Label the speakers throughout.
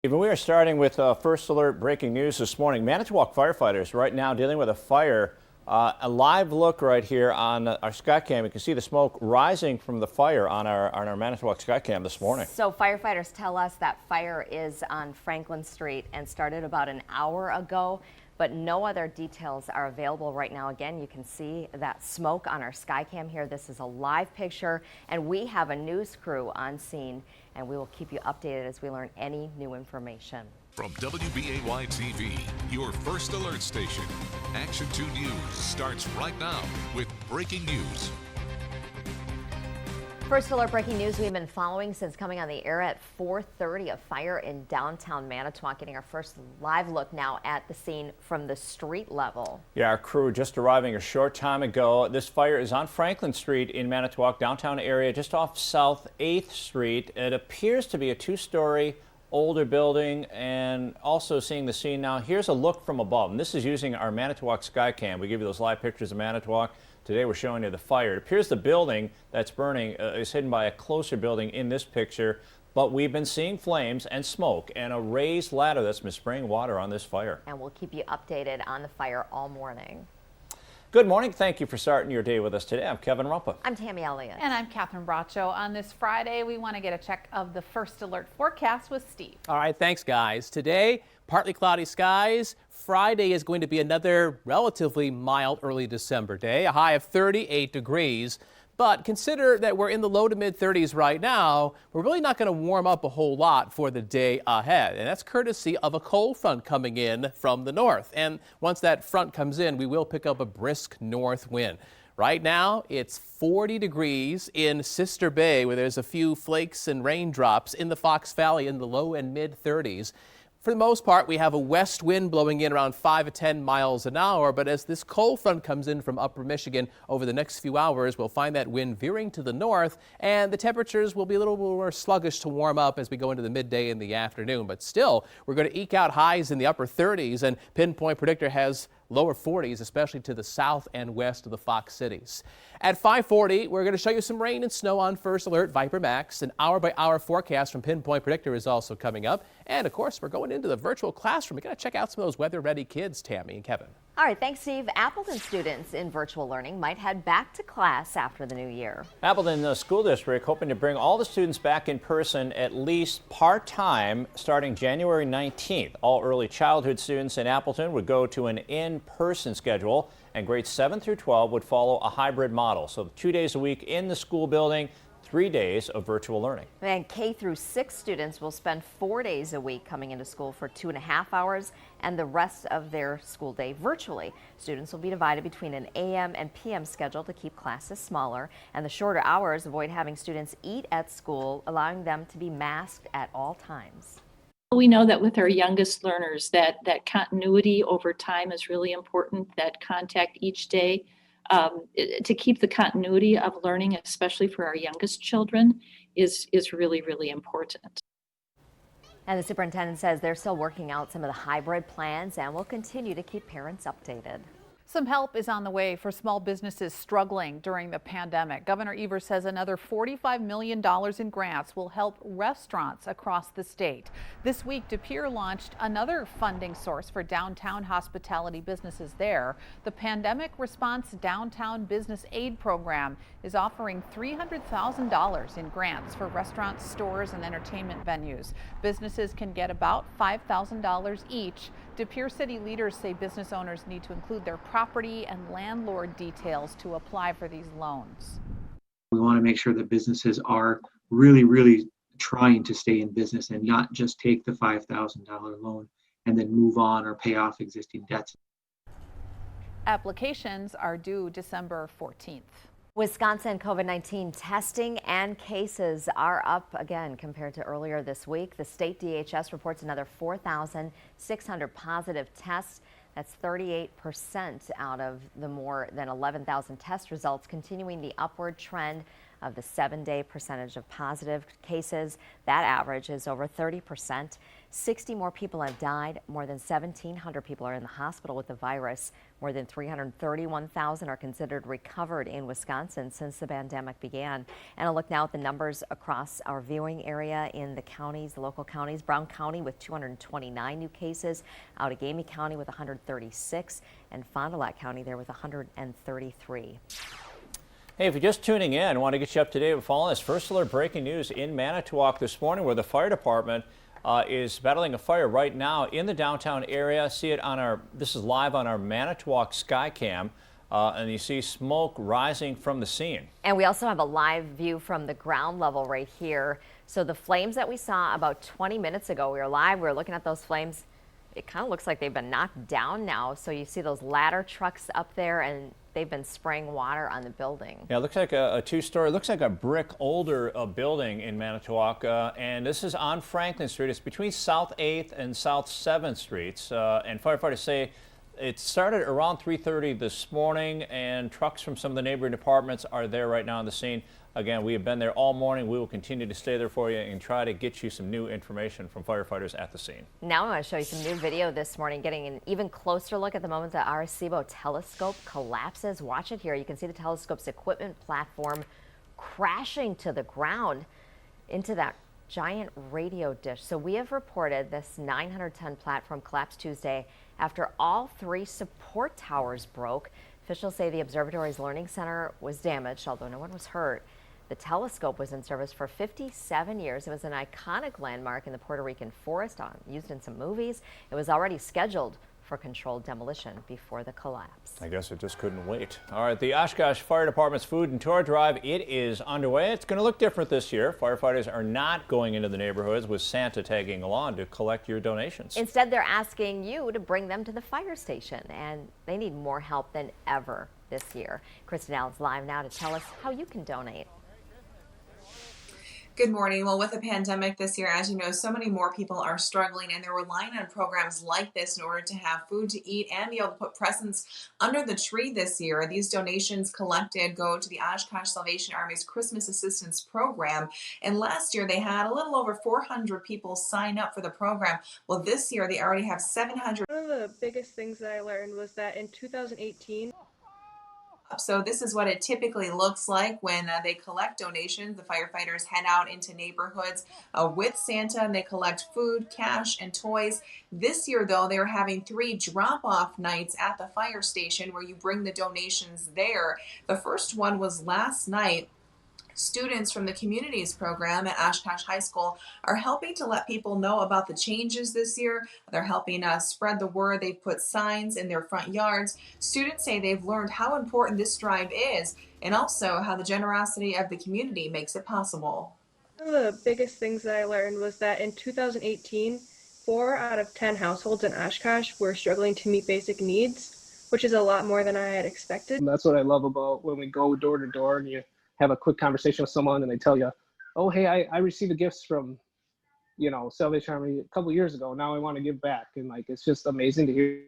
Speaker 1: Even we are starting with first alert breaking news this morning. Manitowoc firefighters right now dealing with a fire. A live look right here on our Skycam. You can see the smoke rising from the fire on our Manitowoc Skycam this morning.
Speaker 2: So firefighters tell us that fire is on Franklin Street and started about an hour ago, but no other details are available right now. Again, you can see that smoke on our Skycam here. This is a live picture, and we have a news crew on scene, and we will keep you updated as we learn any new information.
Speaker 3: From WBAY TV, your first alert station, Action 2 News starts right now with breaking news.
Speaker 2: First alert breaking news we've been following since coming on the air at 4:30. A fire in downtown Manitowoc. Getting our first live look now at the scene from the street level. Yeah, our crew just arriving a short time ago. This fire is on Franklin Street in Manitowoc, downtown area, just off South 8th Street. It appears to be a two-story older building, and also seeing the scene now. Here's a look from above, and this is using our Manitowoc Skycam. We give you those live pictures of Manitowoc. Today we're showing you the fire. It appears the building that's burning is hidden by a closer building in this picture, but we've been seeing flames and smoke and a raised ladder that's been spraying water on this fire. And we'll keep you updated on the fire all morning. Good morning. Thank you for starting your day with us today. I'm Kevin Rumpa.
Speaker 4: I'm Tammy Elliott.
Speaker 5: And I'm Catherine Bracho. On this Friday, we want to get a check of the first alert forecast with Steve.
Speaker 4: All right, thanks guys. Today, partly cloudy skies. Friday is going to be another relatively mild early December day, a high of 38 degrees. But consider that we're in the low to mid 30s right now. We're really not going to warm up a whole lot for the day ahead. And that's courtesy of a cold front coming in from the north. And once that front comes in, we will pick up a brisk north wind. Right now, it's 40 degrees in Sister Bay, where there's a few flakes and raindrops. In the Fox Valley in the low and mid 30s. For the most part, we have a west wind blowing in around 5 to 10 miles an hour, but as this cold front comes in from upper Michigan over the next few hours, we'll find that wind veering to the north, and the temperatures will be a little more sluggish to warm up as we go into the midday in the afternoon. But still, we're going to eke out highs in the upper 30s, and Pinpoint Predictor has lower 40s, especially to the south and west of the Fox cities. At 5:40, we're going to show you some rain and snow on First Alert Viper Max. An hour-by-hour forecast from Pinpoint Predictor is also coming up. And, of course, we're going into the virtual classroom. We've got to check out some of those weather-ready kids, Tammy and Kevin.
Speaker 2: All right, thanks, Steve. Appleton students in virtual learning might head back to class after the new year.
Speaker 1: Appleton School District hoping to bring all the students back in person at least part-time starting January 19th. All early childhood students in Appleton would go to an in-person schedule, and grades 7 through 12 would follow a hybrid model. So 2 days a week in the school building, 3 days of virtual learning. And
Speaker 2: K through 6 students will spend 4 days a week coming into school for 2.5 hours and the rest of their school day virtually. Students will be divided between an AM and PM schedule to keep classes smaller, and the shorter hours avoid having students eat at school, allowing them to be masked at all times.
Speaker 6: We know that with our youngest learners that continuity over time is really important, that contact each day. To keep the continuity of learning, especially for our youngest children, is really, really important.
Speaker 2: And the superintendent says they're still working out some of the hybrid plans and will continue to keep parents updated.
Speaker 5: Some help is on the way for small businesses struggling during the pandemic. Governor Evers says another $45 million in grants will help restaurants across the state. This week, De Pere launched another funding source for downtown hospitality businesses there. The Pandemic Response Downtown Business Aid Program is offering $300,000 in grants for restaurants, stores, and entertainment venues. Businesses can get about $5,000 each. De Pere city leaders say business owners need to include their property and landlord details to apply for these loans.
Speaker 7: We want to make sure that businesses are really trying to stay in business and not just take the $5,000 loan and then move on or pay off existing debts.
Speaker 5: Applications are due December 14th.
Speaker 2: Wisconsin COVID-19 testing and cases are up again compared to earlier this week. The state DHS reports another 4,600 positive tests. That's 38% out of the more than 11,000 test results, continuing the upward trend Of the 7-day percentage of positive cases, that average is over 30%. 60 more people have died. More than 1,700 people are in the hospital with the virus. More than 331,000 are considered recovered in Wisconsin since the pandemic began. And a look now at the numbers across our viewing area in the counties, the local counties. Brown County with 229 new cases, Outagamie County with 136, and Fond du Lac County there with 133.
Speaker 1: Hey, if you're just tuning in, I want to get you up to date with following this first alert breaking news in Manitowoc this morning, where the fire department is battling a fire right now in the downtown area. See it on this is live on our Manitowoc Skycam, and you see smoke rising from the scene.
Speaker 2: And we also have a live view from the ground level right here. So the flames that we saw about 20 minutes ago, we were live, we were looking at those flames. It kind of looks like they've been knocked down now. So you see those ladder trucks up there, and they've been spraying water on the building. Yeah,
Speaker 1: it looks like a two-story, looks like a brick older building in Manitowoc. And this is on Franklin Street. It's between South 8th and South 7th Streets. And firefighters say it started around 3:30 this morning, and trucks from some of the neighboring departments are there right now on the scene. Again, we have been there all morning. We will continue to stay there for you and try to get you some new information from firefighters at the scene.
Speaker 2: Now I want to show you some new video this morning, getting an even closer look at the moment the Arecibo telescope collapses. Watch it here. You can see the telescope's equipment platform crashing to the ground into that giant radio dish. So we have reported this 900-ton platform collapsed Tuesday after all 3 support towers broke. Officials say the observatory's learning center was damaged, although no one was hurt. The telescope was in service for 57 years. It was an iconic landmark in the Puerto Rican forest, used in some movies. It was already scheduled for controlled demolition before the collapse.
Speaker 1: I guess it just couldn't wait. All right, the Oshkosh Fire Department's Food and Tour Drive, it is underway. It's going to look different this year. Firefighters are not going into the neighborhoods with Santa tagging along to collect your donations.
Speaker 2: Instead, they're asking you to bring them to the fire station, and they need more help than ever this year. Kristen Allen's live now to tell us how you can donate.
Speaker 8: Good morning. Well, with the pandemic this year, as you know, so many more people are struggling, and they're relying on programs like this in order to have food to eat and be able to put presents under the tree this year. These donations collected go to the Oshkosh Salvation Army's Christmas Assistance Program. And last year, they had a little over 400 people sign up for the program. Well, this year, they already have 700.
Speaker 9: One of the biggest things that I learned was that in 2018,
Speaker 8: so this is what it typically looks like when they collect donations. The firefighters head out into neighborhoods with Santa, and they collect food, cash, and toys. This year, though, they're having 3 drop-off nights at the fire station where you bring the donations there. The first one was last night. Students from the Communities program at Oshkosh High School are helping to let people know about the changes this year. They're helping spread the word. They've put signs in their front yards. Students say they've learned how important this drive is, and also how the generosity of the community makes it possible.
Speaker 9: one of the biggest things that I learned was that in 2018, 4 out of 10 households in Oshkosh were struggling to meet basic needs, which is a lot more than I had expected.
Speaker 10: And that's what I love about when we go door to door and you have a quick conversation with someone and they tell you, oh, hey, I received gifts from, Salvation Army a couple years ago. Now I want to give back. And it's just amazing to hear.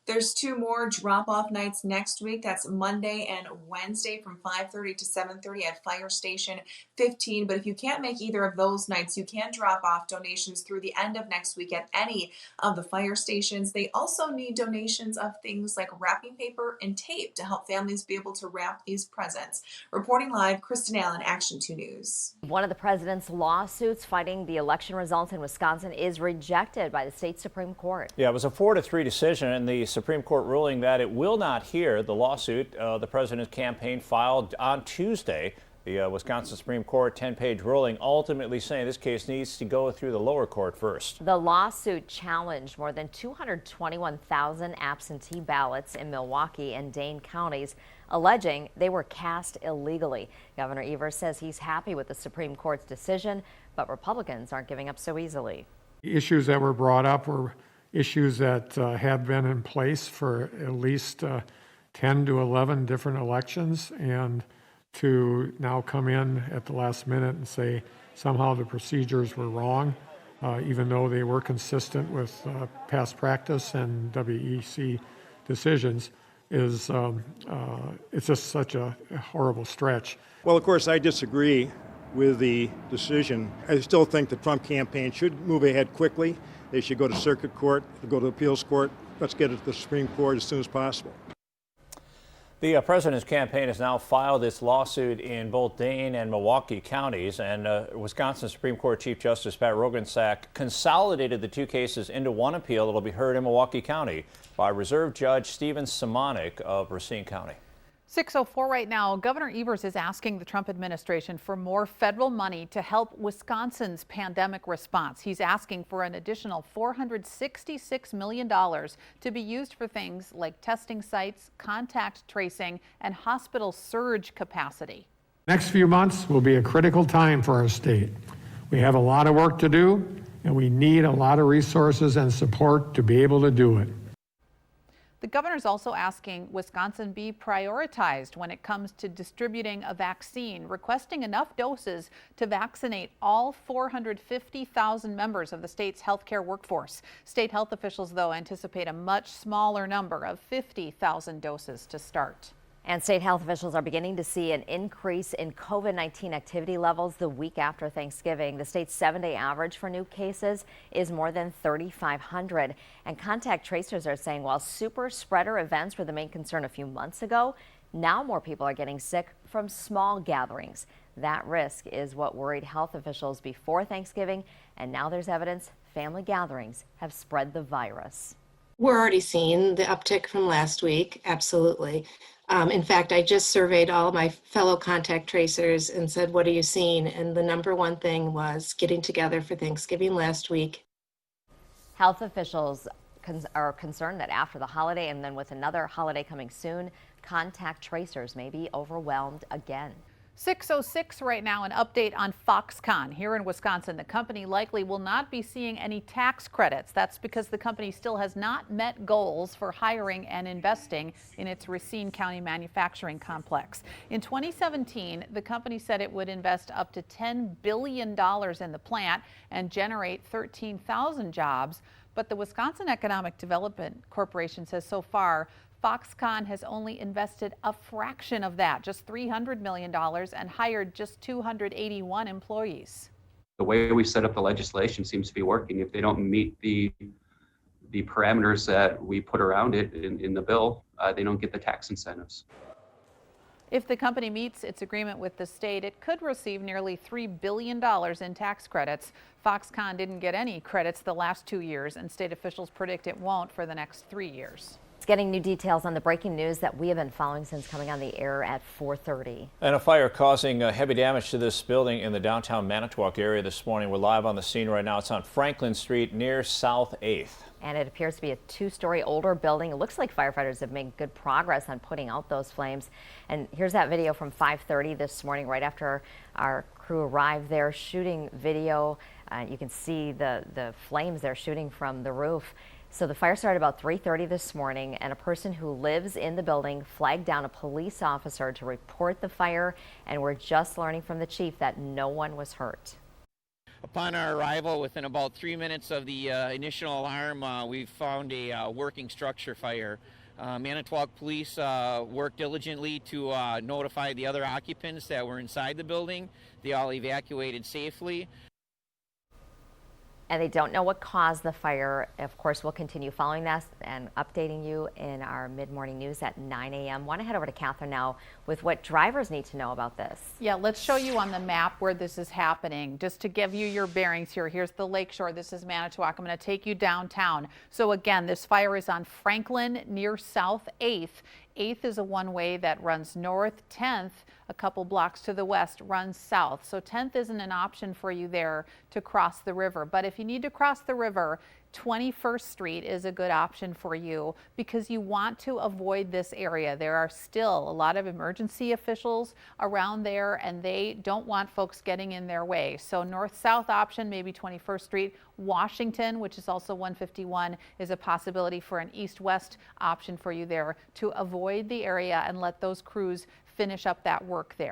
Speaker 8: There's 2 more drop-off nights next week. That's Monday and Wednesday from 5:30 to 7:30 at Fire Station 15. But if you can't make either of those nights, you can drop off donations through the end of next week at any of the fire stations. They also need donations of things like wrapping paper and tape to help families be able to wrap these presents. Reporting live, Kristen Allen, Action 2 News.
Speaker 2: One of the president's lawsuits fighting the election results in Wisconsin is rejected by the state Supreme Court.
Speaker 1: Yeah, it was a 4-3 decision, and the Supreme Court ruling that it will not hear the lawsuit the president's campaign filed on Tuesday. The Wisconsin Supreme Court 10-page ruling ultimately saying this case needs to go through the lower court first.
Speaker 2: The lawsuit challenged more than 221,000 absentee ballots in Milwaukee and Dane counties, alleging they were cast illegally. Governor Evers says he's happy with the Supreme Court's decision, but Republicans aren't giving up so easily.
Speaker 11: The issues that were brought up were issues that have been in place for at least 10 to 11 different elections, and to now come in at the last minute and say somehow the procedures were wrong, even though they were consistent with past practice and WEC decisions, is, it's just such a horrible stretch.
Speaker 12: Well, of course, I disagree with the decision. I still think the Trump campaign should move ahead quickly. They should go to circuit court, go to appeals court. Let's get it to the Supreme Court as soon as possible.
Speaker 1: The president's campaign has now filed its lawsuit in both Dane and Milwaukee counties, and Wisconsin Supreme Court Chief Justice Pat Roggensack consolidated the two cases into one appeal that will be heard in Milwaukee County by Reserve Judge Stephen Simonik of Racine County.
Speaker 5: 6:04 right now. Governor Evers is asking the Trump administration for more federal money to help Wisconsin's pandemic response. He's asking for an additional $466 million to be used for things like testing sites, contact tracing, and hospital surge capacity.
Speaker 11: Next few months will be a critical time for our state. We have a lot of work to do, and we need a lot of resources and support to be able to do it.
Speaker 5: The governor's also asking Wisconsin be prioritized when it comes to distributing a vaccine, requesting enough doses to vaccinate all 450,000 members of the state's healthcare workforce. State health officials, though, anticipate a much smaller number of 50,000 doses to start.
Speaker 2: And state health officials are beginning to see an increase in COVID-19 activity levels the week after Thanksgiving. The state's 7-day average for new cases is more than 3,500. And contact tracers are saying while super spreader events were the main concern a few months ago, now more people are getting sick from small gatherings. That risk is what worried health officials before Thanksgiving. And now there's evidence family gatherings have spread the virus.
Speaker 13: We're already seeing the uptick from last week. Absolutely. In fact, I just surveyed all of my fellow contact tracers and said, what are you seeing? And the number one thing was getting together for Thanksgiving last week.
Speaker 2: Health officials are concerned that after the holiday and then with another holiday coming soon, contact tracers may be overwhelmed again.
Speaker 5: 6:06 right now, an update on Foxconn. Here in Wisconsin, the company likely will not be seeing any tax credits. That's because the company still has not met goals for hiring and investing in its Racine County manufacturing complex. In 2017, the company said it would invest up to $10 billion in the plant and generate 13,000 jobs. But the Wisconsin Economic Development Corporation says so far, Foxconn has only invested a fraction of that, just $300 million, and hired just 281 employees.
Speaker 14: The way we set up the legislation seems to be working. If they don't meet the parameters that we put around it in the bill, they don't get the tax incentives.
Speaker 5: If the company meets its agreement with the state, it could receive nearly $3 billion in tax credits. Foxconn didn't get any credits the last 2 years, and state officials predict it won't for the next 3 years.
Speaker 2: It's getting new details on the breaking news that we have been following since coming on the air at 4:30.
Speaker 1: And a fire causing heavy damage to this building in the downtown Manitowoc area this morning. We're live on the scene right now. It's on Franklin Street near South 8th.
Speaker 2: And it appears to be a 2-story older building. It looks like firefighters have made good progress on putting out those flames. And here's that video from 5:30 this morning, right after our crew arrived there shooting video. You can see the flames they're shooting from the roof. So the fire started about 3:30 this morning, and a person who lives in the building flagged down a police officer to report the fire, and we're just learning from the chief that no one was hurt.
Speaker 15: Upon our arrival, within about 3 minutes of the initial alarm, we found a working structure fire. Manitowoc Police worked diligently to notify the other occupants that were inside the building. They all evacuated safely.
Speaker 2: And they don't know what caused the fire. Of course, we'll continue following that and updating you in our mid-morning news at 9 a.m. Want to head over to Catherine now with what drivers need to know about this.
Speaker 5: Yeah, let's show you on the map where this is happening. Just to give you your bearings here, here's the lakeshore. This is Manitowoc. I'm going to take you downtown. So again, this fire is on Franklin near South 8th. 8th is a one-way that runs north. 10th, a couple blocks to the west, runs south. So 10th isn't an option for you there to cross the river. But if you need to cross the river, 21st Street is a good option for you because you want to avoid this area. There are still a lot of emergency officials around there, and they don't want folks getting in their way. So north-south option, maybe 21st Street. Washington, which is also 151, is a possibility for an east-west option for you there to avoid the area and let those crews finish up that work there.